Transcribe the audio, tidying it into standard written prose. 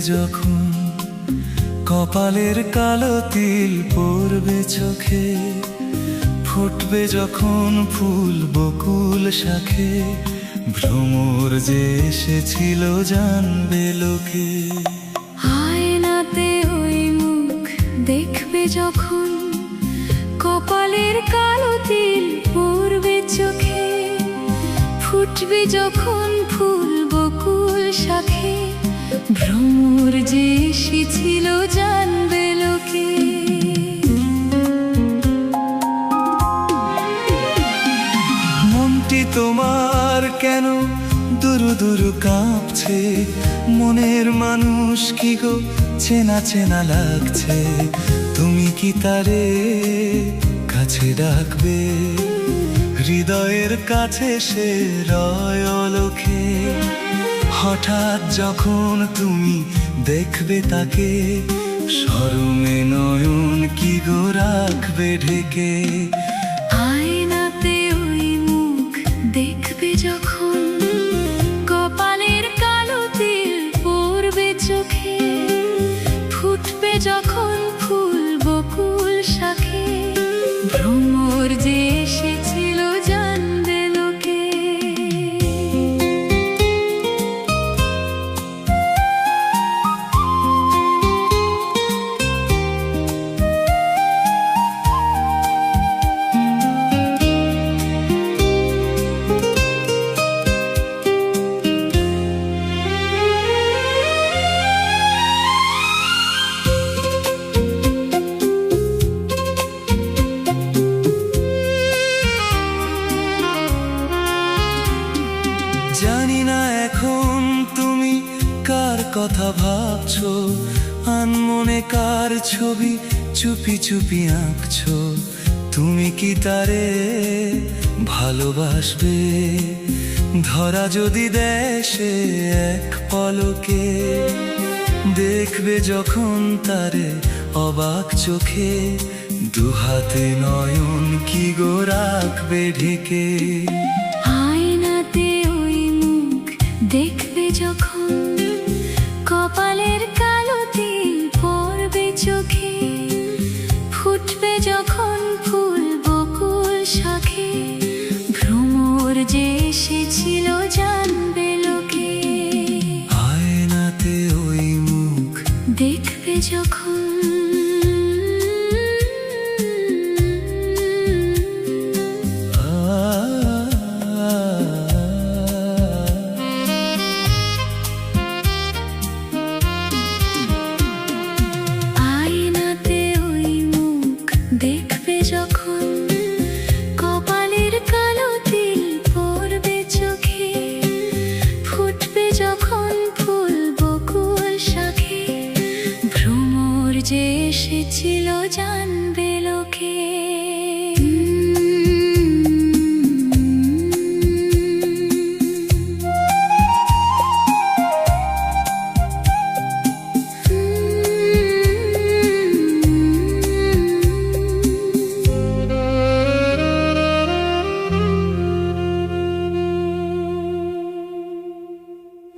যখন কপালের কালো তিল পড়বে চোখে, ফুটবে যখন ফুল বকুল শাখে, ভ্রমর যে এসেছিল জানবে লোকে। আয়নাতে ওই মুখ দেখবে যখন কপালের কালো তিল পড়বে চোখে, ফুটবে যখন ফুল বকুল শাখে, ভ্রমর যে এসেছিল জানবে লোকে। মনটি তোমার কেন দুরু দুরু কাঁপছে, মনের মানুষ কি গো চেনা চেনা লাগছে, তুমি কি তারে কাছে ডাকবে? হৃদয়ের কাছে সে রয় অলখে, হঠাৎ যখন তুমি দেখবে তাকে, শরমে নয়ন কি গো রাখবে ঢেকে। আয়নাতে ওই মুখ দেখবে যখন কপালের কালো তিল পড়বে চোখে, ফুটবে যখন ফুল বকুল শাখে, ভ্রমর যে এসেছিল জানবে লোকে। জানি না এখন তুমি কার কথা ভাবছো, আনমনে কার ছবি চুপি চুপি আঁকছো, তুমি কি তারে ভালোবাসবে? ধরা যদি দেয় সে এক পলকে, দেখবে যখন তারে অবাক চোখে, দুহাতে নয়ন কি গো রাখবে ঢেকে। আয়নাতে ওই মুখ দেখবে যখন কপালের কালো তিল পড়বে চোখে, ফুটবে যখন ফুল বকুল শাখে, ভ্রমর যে এসেছিল জানবে লোকে। আয়নাতে ওই মুখ দেখবে যখন